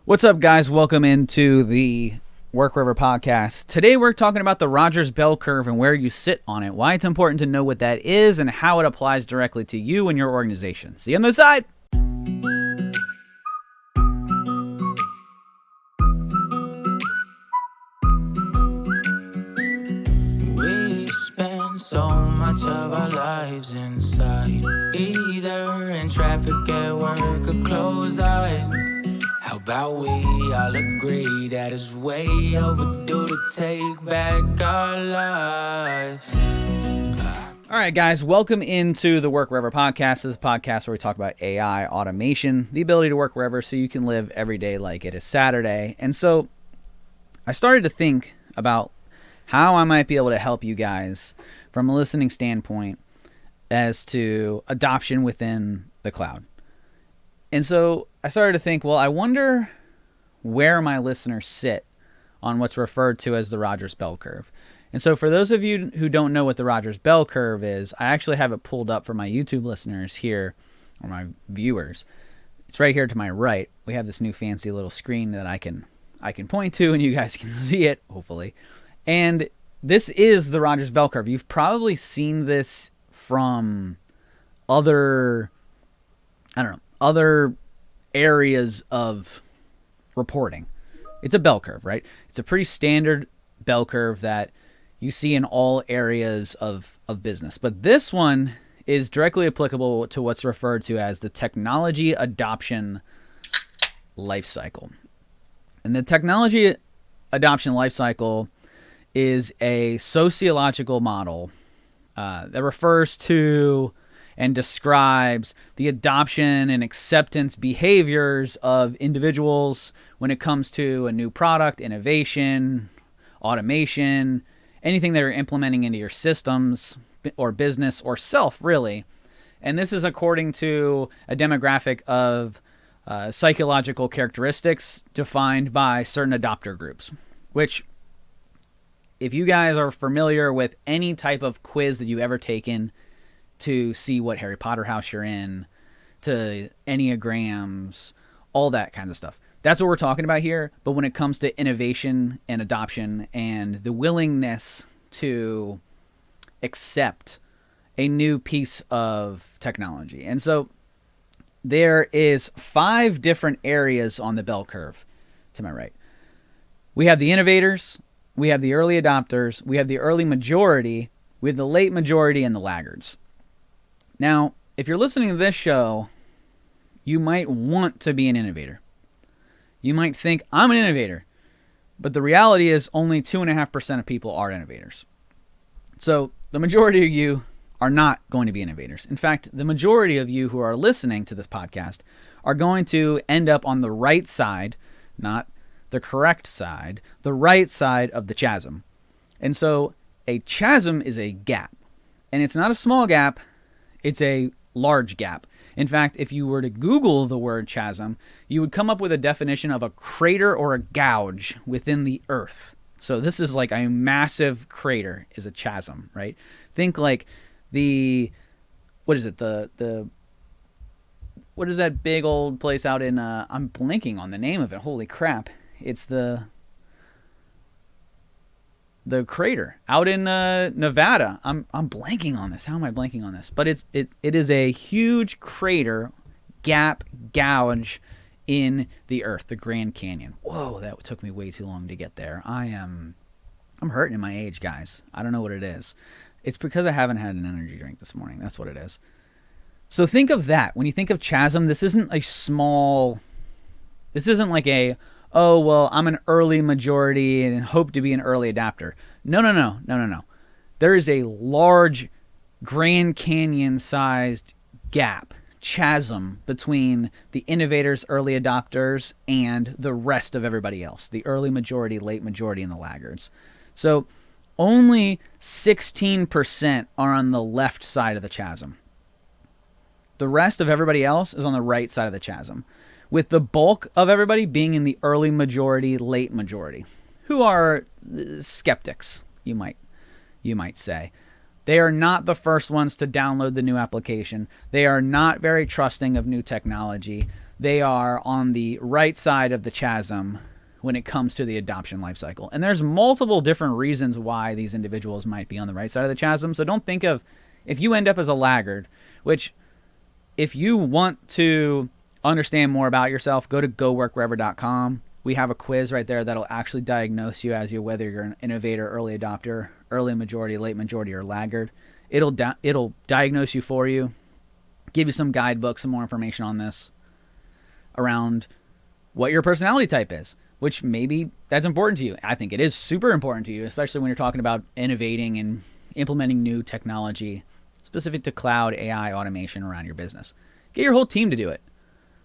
What's up, guys? Welcome into the Work Wherever podcast. Today we're talking about the Rogers Bell Curve and where you sit on it, why it's important to know what that is, and how it applies directly to you and your organization. See you on the side. We spend so much of our lives inside, either in traffic at work or close eyes. How about we all agree that it's way overdue to take back our lives? All right, guys, welcome into the Work Wherever podcast. This is a podcast where we talk about AI, automation, the ability to work wherever so you can live every day like it is Saturday. And so I started to think about how I might be able to help you guys from a listening standpoint as to adoption within the cloud. And so I started to think, well, I wonder where my listeners sit on what's referred to as the Rogers Bell Curve. And so for those of you who don't know what the Rogers Bell Curve is, I actually have it pulled up for my YouTube listeners here, or my viewers. It's right here to my right. We have this new fancy little screen that I can point to and you guys can see it, hopefully. And this is the Rogers Bell Curve. You've probably seen this from other areas of reporting. It's a bell curve, right? It's a pretty standard bell curve that you see in all areas of business. But this one is directly applicable to what's referred to as the technology adoption life cycle. And the technology adoption life cycle is a sociological model that refers to and describes the adoption and acceptance behaviors of individuals when it comes to a new product, innovation, automation, anything that you're implementing into your systems or business or self, really. And this is according to a demographic of psychological characteristics defined by certain adopter groups, which, if you guys are familiar with any type of quiz that you've ever taken to see what Harry Potter house you're in, to Enneagrams, all that kind of stuff. That's what we're talking about here. But when it comes to innovation and adoption and the willingness to accept a new piece of technology. And so there is 5 different areas on the bell curve to my right. We have the innovators, we have the early adopters, we have the early majority, we have the late majority, and the laggards. Now, if you're listening to this show, you might want to be an innovator. You might think, I'm an innovator. But the reality is only 2.5% of people are innovators. So the majority of you are not going to be innovators. In fact, the majority of you who are listening to this podcast are going to end up on the right side, not the correct side, the right side of the chasm. And so a chasm is a gap. And it's not a small gap. It's a large gap. In fact, if you were to Google the word chasm, you would come up with a definition of a crater or a gouge within the earth. So this is like a massive crater is a chasm, right? Think like what is that big old place out in, I'm blanking on the name of it. Holy crap. It's the crater out in Nevada. I'm blanking on this. How am I blanking on this? But it is a huge crater, gap, gouge in the earth, the Grand Canyon. Whoa, that took me way too long to get there. I'm hurting in my age, guys. I don't know what it is. It's because I haven't had an energy drink this morning. That's what it is. So think of that. When you think of chasm, this isn't like oh, well, I'm an early majority and hope to be an early adapter. No. There is a large Grand Canyon-sized gap, chasm, between the innovators, early adopters, and the rest of everybody else, the early majority, late majority, and the laggards. So only 16% are on the left side of the chasm. The rest of everybody else is on the right side of the chasm, with the bulk of everybody being in the early majority, late majority, who are skeptics, you might say. They are not the first ones to download the new application. They are not very trusting of new technology. they are on the right side of the chasm when it comes to the adoption lifecycle. And there's multiple different reasons why these individuals might be on the right side of the chasm. So don't think of, if you end up as a laggard, which if you want to understand more about yourself, go to goworkwherever.com. We have a quiz right there that'll actually diagnose you as whether you're an innovator, early adopter, early majority, late majority, or laggard. It'll diagnose you for you, give you some guidebooks, some more information on this around what your personality type is, which maybe that's important to you. I think it is super important to you, especially when you're talking about innovating and implementing new technology specific to cloud AI automation around your business. Get your whole team to do it.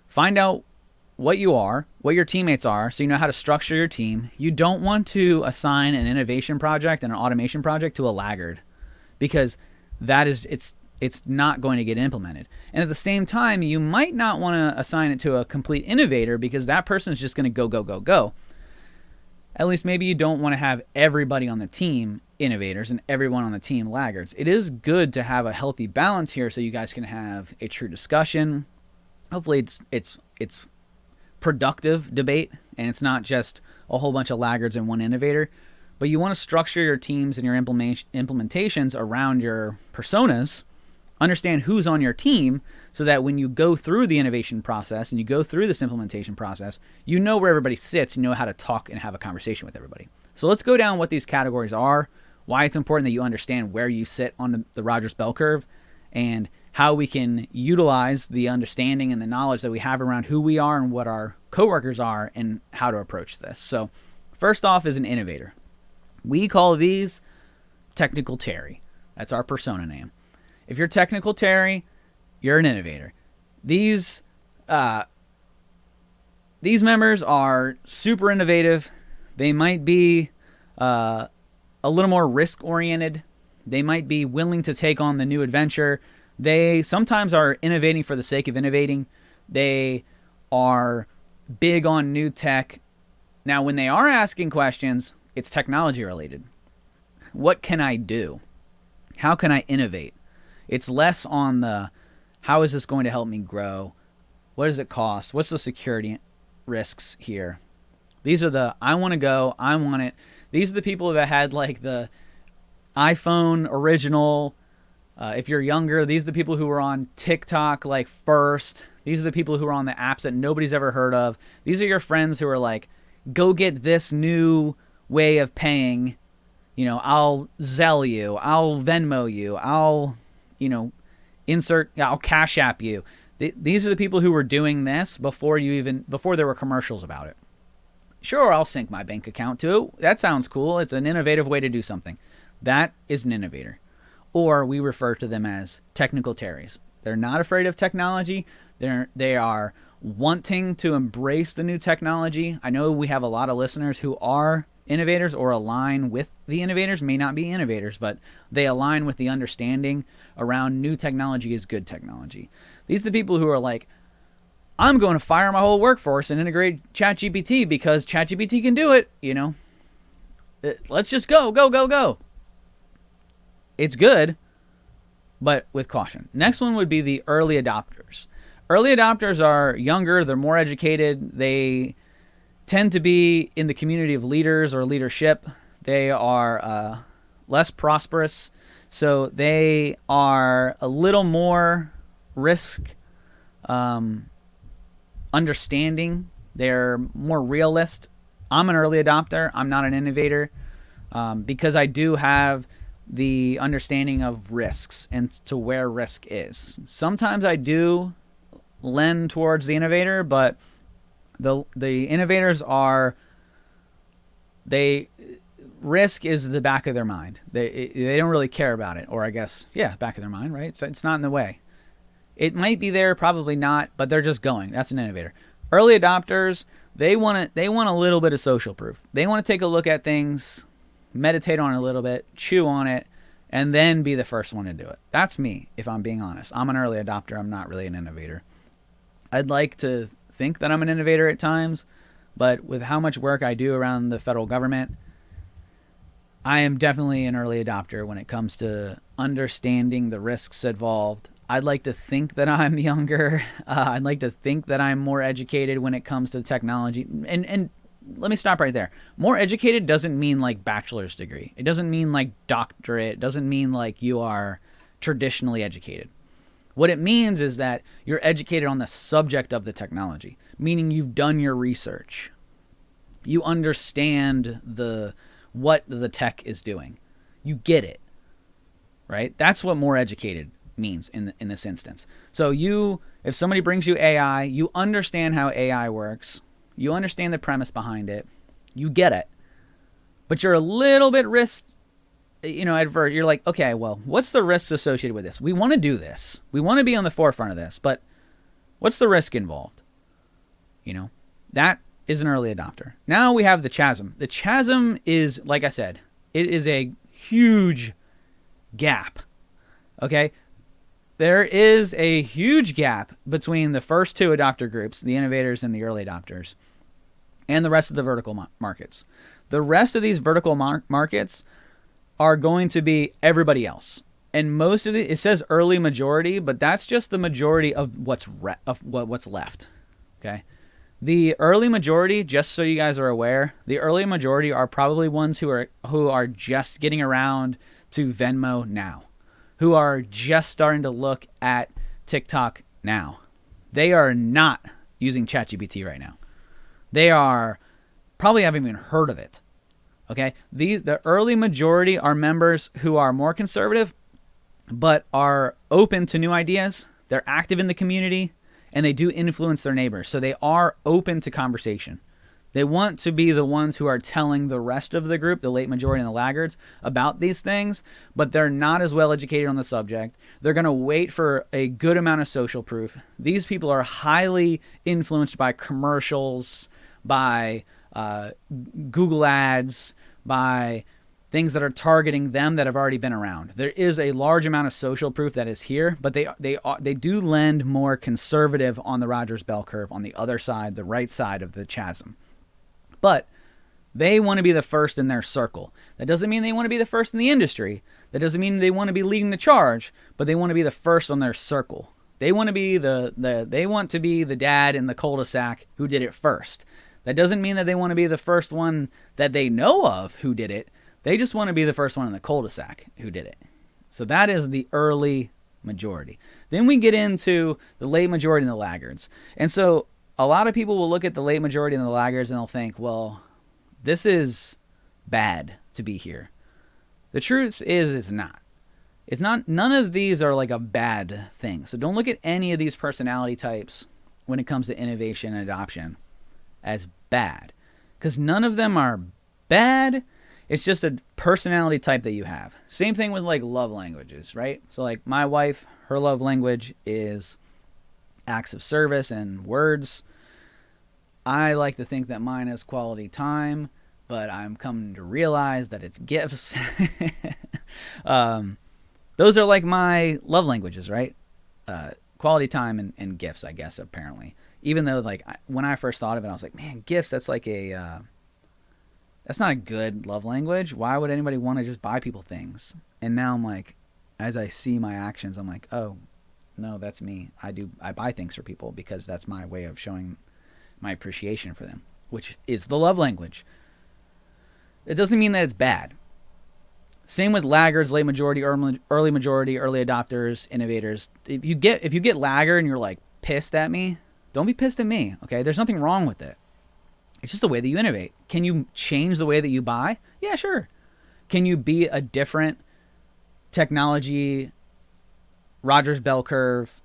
Find out what you are, what your teammates are, so you know how to structure your team. You don't want to assign an innovation project and an automation project to a laggard, because that is, it's not going to get implemented. And at the same time, you might not want to assign it to a complete innovator, because that person is just going to go, go, go, go. At least maybe you don't want to have everybody on the team innovators and everyone on the team laggards. It is good to have a healthy balance here so you guys can have a true discussion. Hopefully it's productive debate, and it's not just a whole bunch of laggards and one innovator. But you want to structure your teams and your implementations around your personas. Understand who's on your team, so that when you go through the innovation process and you go through this implementation process, you know where everybody sits, you know how to talk and have a conversation with everybody. So let's go down what these categories are, why it's important that you understand where you sit on the Rogers bell curve, and how we can utilize the understanding and the knowledge that we have around who we are and what our coworkers are and how to approach this. So first off is an innovator. We call these Technical Terry. That's our persona name. If you're Technical Terry, you're an innovator. These members are super innovative. They might be a little more risk-oriented. They might be willing to take on the new adventure. They sometimes are innovating for the sake of innovating. They are big on new tech. Now, when they are asking questions, it's technology related. What can I do? How can I innovate? It's less on the, how is this going to help me grow? What does it cost? What's the security risks here? These are the, I want to go, I want it. These are the people that had like the iPhone original. If you're younger, these are the people who were on TikTok like first. These are the people who are on the apps that nobody's ever heard of. These are your friends who are like, go get this new way of paying. You know, I'll Zelle you, I'll Venmo you, I'll Cash App you. These are the people who were doing this before there were commercials about it. Sure, I'll sync my bank account to it. That sounds cool. It's an innovative way to do something. That is an innovator. Or we refer to them as Technical Terries. They're not afraid of technology. They are wanting to embrace the new technology. I know we have a lot of listeners who are innovators or align with the innovators, may not be innovators, but they align with the understanding around new technology is good technology. These are the people who are like, I'm going to fire my whole workforce and integrate ChatGPT because ChatGPT can do it. Let's just go, go, go, go. It's good, but with caution. Next one would be the early adopters. Early adopters are younger, they're more educated, they tend to be in the community of leaders or leadership. They are less prosperous, so they are a little more risk understanding. They're more realist. I'm an early adopter. I'm not an innovator because I do have the understanding of risks and to where risk is. Sometimes I do lend towards the innovator, but the innovators are, risk is the back of their mind. They don't really care about it, or I guess, back of their mind, right? It's not in the way. It might be there, probably not, but they're just going. That's an innovator. Early adopters, they want a little bit of social proof. They want to take a look at things, meditate on it a little bit, chew on it, and then be the first one to do it. That's me, if I'm being honest. I'm an early adopter. I'm not really an innovator. I'd like to think that I'm an innovator at times, but with how much work I do around the federal government, I am definitely an early adopter when it comes to understanding the risks involved. I'd like to think that I'm younger. I'd like to think that I'm more educated when it comes to technology. And let me stop right there. More educated doesn't mean like bachelor's degree. It doesn't mean like doctorate. It doesn't mean like you are traditionally educated. What it means is that you're educated on the subject of the technology, meaning you've done your research. You understand what the tech is doing. You get it, right? That's what more educated means in this instance. So if somebody brings you AI, you understand how AI works. You understand the premise behind it. You get it. But you're a little bit adverse. You're like, okay, well, what's the risks associated with this? We want to do this. We want to be on the forefront of this, but what's the risk involved? That is an early adopter. Now we have the chasm. The chasm is, like I said, it is a huge gap. Okay? There is a huge gap between the first two adopter groups, the innovators and the early adopters, and the rest of the vertical markets. The rest of these vertical markets are going to be everybody else. And most of it says early majority, but that's just the majority of what's left. Okay? The early majority, just so you guys are aware, the early majority are probably ones who are just getting around to Venmo now, who are just starting to look at TikTok now. They are not using ChatGPT right now. They are probably haven't even heard of it. Okay? The early majority are members who are more conservative, but are open to new ideas. They're active in the community, and they do influence their neighbors. So they are open to conversation. They want to be the ones who are telling the rest of the group, the late majority and the laggards, about these things, but they're not as well educated on the subject. They're going to wait for a good amount of social proof. These people are highly influenced by commercials, by Google ads, by things that are targeting them that have already been around. There is a large amount of social proof that is here, but they do lend more conservative on the Rogers bell curve on the other side, the right side of the chasm. But they want to be the first in their circle. That doesn't mean they want to be the first in the industry. That doesn't mean they want to be leading the charge, but they want to be the first on their circle. They want to be the dad in the cul-de-sac who did it first. That doesn't mean that they want to be the first one that they know of who did it. They just want to be the first one in the cul-de-sac who did it. So that is the early majority. Then we get into the late majority and the laggards. And so a lot of people will look at the late majority and the laggards and they'll think, well, this is bad to be here. The truth is it's not. It's not. None of these are like a bad thing. So don't look at any of these personality types when it comes to innovation and adoption as bad, because none of them are bad. It's just a personality type that you have. Same thing with like love languages, right? So like my wife, her love language is acts of service and words. I like to think that mine is quality time, but I'm coming to realize that it's gifts. Those are like my love languages, right? Quality time and gifts, I guess, apparently. Even though, like, when I first thought of it, I was like, man, gifts, that's like that's not a good love language. Why would anybody want to just buy people things? And now I'm like, as I see my actions, I'm like, oh, no, that's me. I buy things for people because that's my way of showing my appreciation for them, which is the love language. It doesn't mean that it's bad. Same with laggards, late majority, early majority, early adopters, innovators. If you get laggard and you're like pissed at me, don't be pissed at me, okay? There's nothing wrong with it. It's just the way that you innovate. Can you change the way that you buy? Yeah, sure. Can you be a different technology Rogers bell curve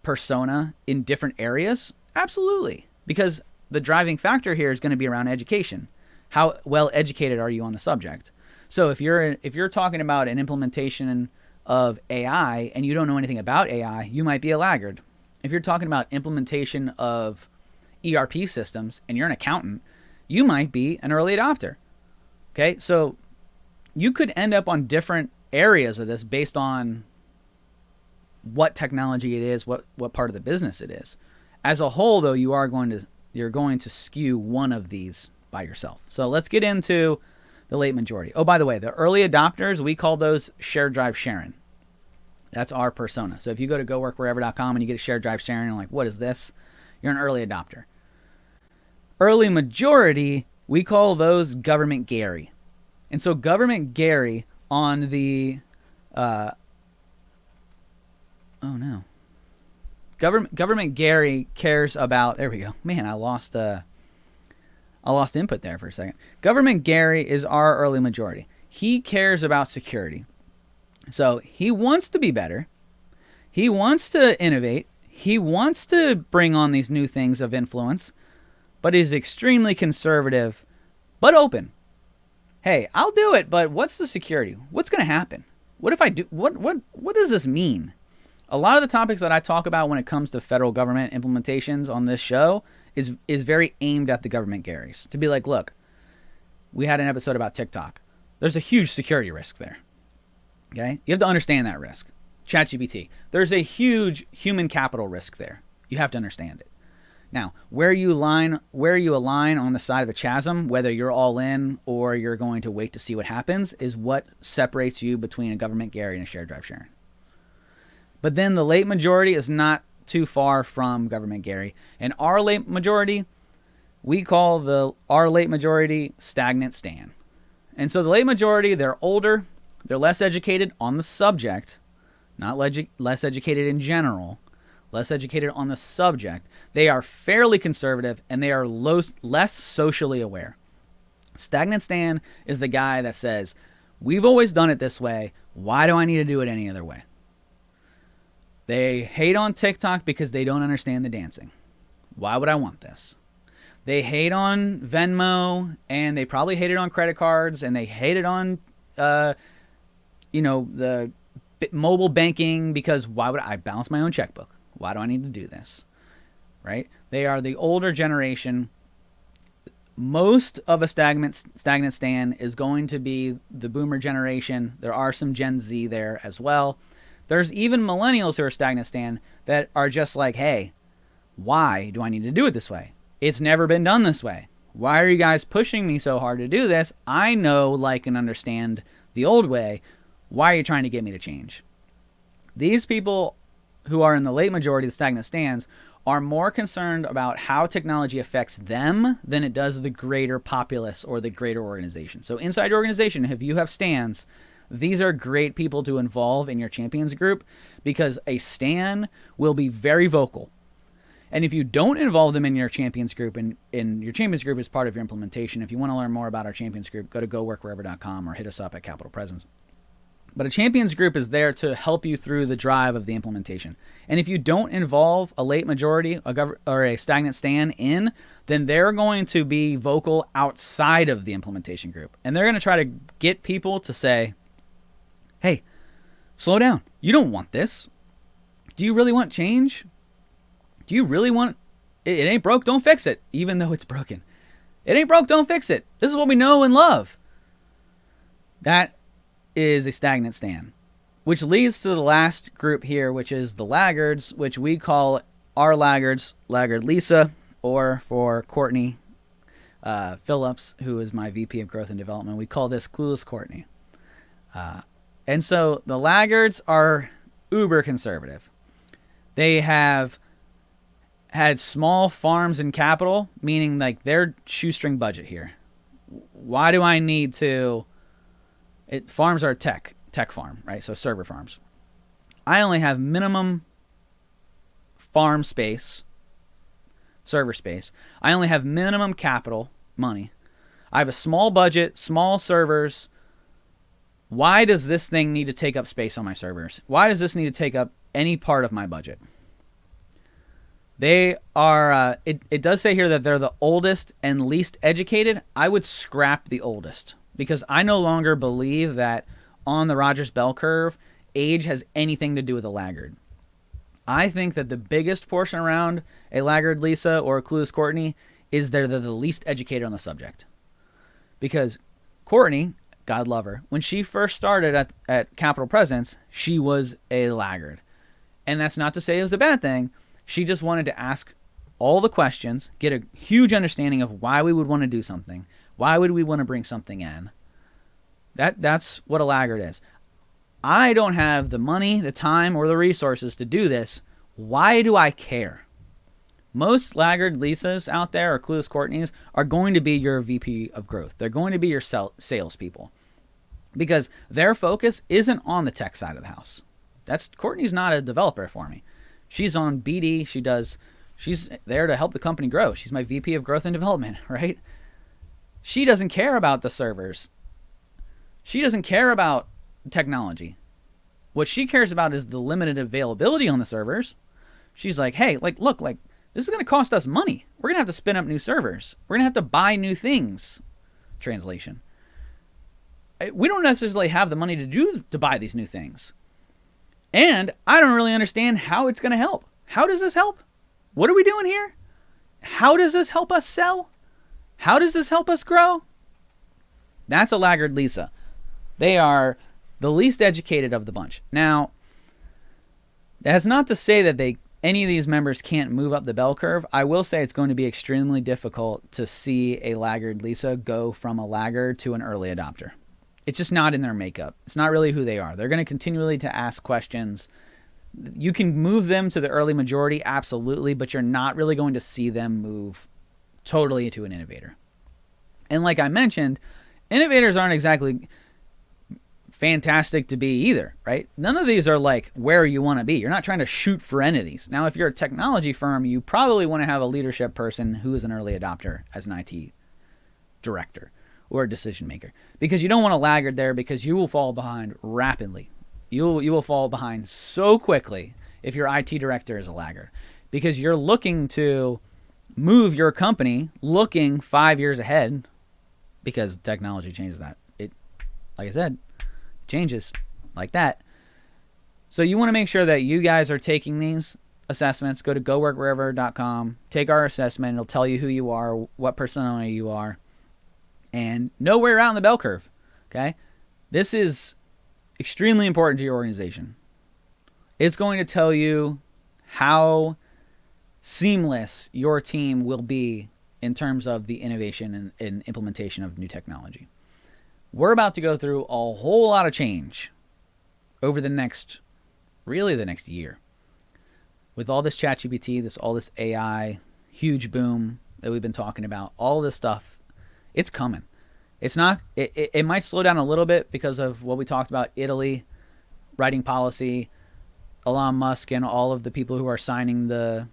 persona in different areas? Absolutely. Because the driving factor here is going to be around education. How well educated are you on the subject? So if you're talking about an implementation of AI and you don't know anything about AI, you might be a laggard. If you're talking about implementation of ERP systems and you're an accountant, you might be an early adopter. Okay, so you could end up on different areas of this based on what technology it is, what part of the business it is. As a whole, though, you're going to skew one of these by yourself. So let's get into the late majority. Oh, by the way, the early adopters, we call those share drive Sharon. That's our persona. So if you go to goworkwherever.com and you get a shared drive sharing and like, what is this? You're an early adopter. Early majority, we call those government Gary. And so government Gary on the Government Gary cares about, there we go. Man, I lost input there for a second. Government Gary is our early majority. He cares about security. So he wants to be better. He wants to innovate. He wants to bring on these new things of influence, but is extremely conservative, but open. Hey, I'll do it, but what's the security? What's going to happen? What if I do? What does this mean? A lot of the topics that I talk about when it comes to federal government implementations on this show is very aimed at the government Garys. To be like, look, we had an episode about TikTok. There's a huge security risk there. Okay? You have to understand that risk. ChatGPT. There's a huge human capital risk there. You have to understand it. Now, where you align on the side of the chasm, whether you're all in or you're going to wait to see what happens, is what separates you between a government Gary and a shared drive sharing. But then the late majority is not too far from government Gary. And our late majority, we call our late majority stagnant Stan. And so the late majority, they're older, they're less educated on the subject, not less educated in general, less educated on the subject. They are fairly conservative, and they are less socially aware. Stagnant Stan is the guy that says, we've always done it this way. Why do I need to do it any other way? They hate on TikTok because they don't understand the dancing. Why would I want this? They hate on Venmo, and they probably hate it on credit cards, and they hate it on, the mobile banking because why would I balance my own checkbook? Why do I need to do this? Right? They are the older generation. Most of a stagnant Stan is going to be the boomer generation. There are some Gen Z there as well. There's even millennials who are stagnant Stan that are just like, hey, why do I need to do it this way? It's never been done this way. Why are you guys pushing me so hard to do this? I know, like, and understand the old way. Why are you trying to get me to change? These people who are in the late majority of the stagnant Stans are more concerned about how technology affects them than it does the greater populace or the greater organization. So inside your organization, if you have Stans, these are great people to involve in your champions group because a Stan will be very vocal. And if you don't involve them in your champions group, and your champions group is part of your implementation, if you want to learn more about our champions group, go to goworkwherever.com or hit us up at Capital Presence. But a champions group is there to help you through the drive of the implementation. And if you don't involve a late majority or a stagnant Stan in, then they're going to be vocal outside of the implementation group. And they're going to try to get people to say, hey, slow down. You don't want this. Do you really want change? Do you really want it? It ain't broke, don't fix it, even though it's broken. It ain't broke, don't fix it. This is what we know and love. That is a stagnant Stan, which leads to the last group here, which is the laggards, which we call our laggards, Laggard Lisa, or for Courtney Phillips, who is my VP of Growth and Development, we call this Clueless Courtney. And so the laggards are uber conservative. They have had small farms and capital, meaning like their shoestring budget here. Why do I need to... farms are tech farm, right? So server farms. I only have minimum farm space, server space. I only have minimum capital, money. I have a small budget, small servers. Why does this thing need to take up space on my servers? Why does this need to take up any part of my budget? They are, it does say here that they're the oldest and least educated. I would scrap the oldest because I no longer believe that on the Rogers bell curve, age has anything to do with a laggard. I think that the biggest portion around a laggard Lisa or a clueless Courtney is they're the least educated on the subject. Because Courtney, God love her, when she first started at Capital Presence, she was a laggard. And that's not to say it was a bad thing. She just wanted to ask all the questions, get a huge understanding of why we would want to do something. Why would we want to bring something in? That's what a laggard is. I don't have the money, the time, or the resources to do this. Why do I care? Most laggard Lisas out there, or clueless Courtneys, are going to be your VP of growth. They're going to be your salespeople, because their focus isn't on the tech side of the house. Courtney's not a developer for me. She's on BD. She's there to help the company grow. She's my VP of growth and development, right? She doesn't care about the servers. She doesn't care about technology. What she cares about is the limited availability on the servers. She's like, hey, look, this is going to cost us money. We're going to have to spin up new servers. We're going to have to buy new things. Translation. We don't necessarily have the money to buy these new things. And I don't really understand how it's going to help. How does this help? What are we doing here? How does this help us sell? How does this help us grow? That's a laggard Lisa. They are the least educated of the bunch. Now, that's not to say that any of these members can't move up the bell curve. I will say it's going to be extremely difficult to see a laggard Lisa go from a laggard to an early adopter. It's just not in their makeup. It's not really who they are. They're going to continually to ask questions. You can move them to the early majority, absolutely, but you're not really going to see them move totally into an innovator. And like I mentioned, innovators aren't exactly fantastic to be either, right? None of these are like where you want to be. You're not trying to shoot for any of these. Now, if you're a technology firm, you probably want to have a leadership person who is an early adopter as an IT director or a decision maker, because you don't want a laggard there, because you will fall behind rapidly. You will fall behind so quickly if your IT director is a laggard, because you're looking to move your company looking 5 years ahead, because technology changes that. Like I said, changes like that. So you want to make sure that you guys are taking these assessments. Go to goworkwherever.com, take our assessment. It'll tell you who you are, what personality you are, and know where you're out in the bell curve. Okay? This is extremely important to your organization. It's going to tell you how seamless your team will be in terms of the innovation and implementation of new technology. We're about to go through a whole lot of change over the next year. With all this ChatGPT, all this AI, huge boom that we've been talking about, all this stuff, it's coming. It's not. It might slow down a little bit because of what we talked about, Italy, writing policy, Elon Musk, and all of the people who are signing the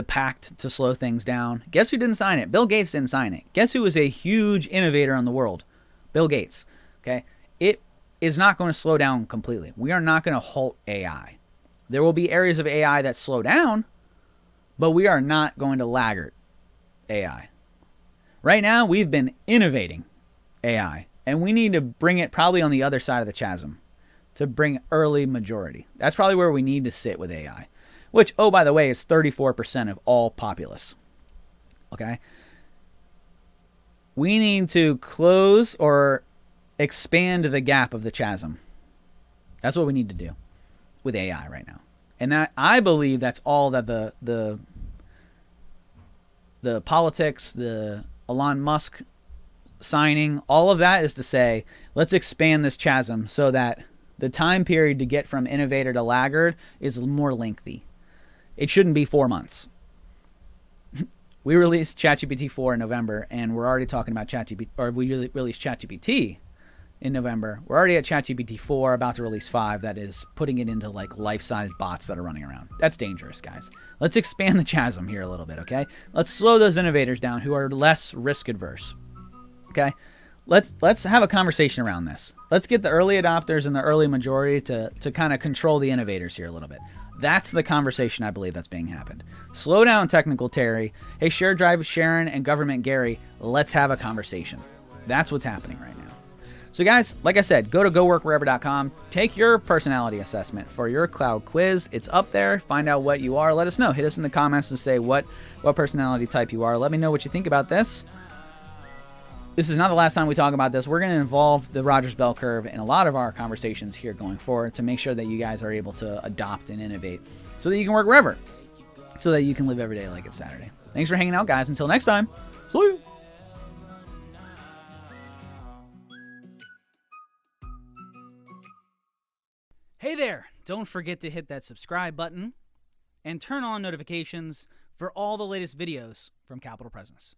pact to slow things down. Guess who didn't sign it? Bill Gates didn't sign it. Guess who was a huge innovator in the world? Bill Gates. Okay, it is not going to slow down completely. We are not going to halt AI. There will be areas of AI that slow down, but we are not going to laggard AI. Right now, we've been innovating AI, and we need to bring it probably on the other side of the chasm to bring early majority. That's probably where we need to sit with AI, which, oh, by the way, is 34% of all populace. Okay? We need to close or expand the gap of the chasm. That's what we need to do with AI right now. And that, I believe, that's all that the politics, the Elon Musk signing, all of that is to say, let's expand this chasm so that the time period to get from innovator to laggard is more lengthy. It shouldn't be 4 months. We released ChatGPT 4 in November, and we're already talking about ChatGPT, or we released ChatGPT in November. We're already at ChatGPT 4, about to release 5, that is putting it into like life-size bots that are running around. That's dangerous, guys. Let's expand the chasm here a little bit, okay? Let's slow those innovators down who are less risk-adverse, okay? Let's have a conversation around this. Let's get the early adopters and the early majority to kind of control the innovators here a little bit. That's the conversation I believe that's being happened. Slow down, Technical Terry. Hey, Share Drive Sharon and Government Gary, let's have a conversation. That's what's happening right now. So guys, like I said, go to goworkwherever.com. Take your personality assessment for your cloud quiz. It's up there. Find out what you are. Let us know. Hit us in the comments and say what personality type you are. Let me know what you think about this. This is not the last time we talk about this. We're going to involve the Rogers Bell Curve in a lot of our conversations here going forward to make sure that you guys are able to adopt and innovate so that you can work wherever, so that you can live every day like it's Saturday. Thanks for hanging out, guys. Until next time, see you. Hey there! Don't forget to hit that subscribe button and turn on notifications for all the latest videos from Capital Presence.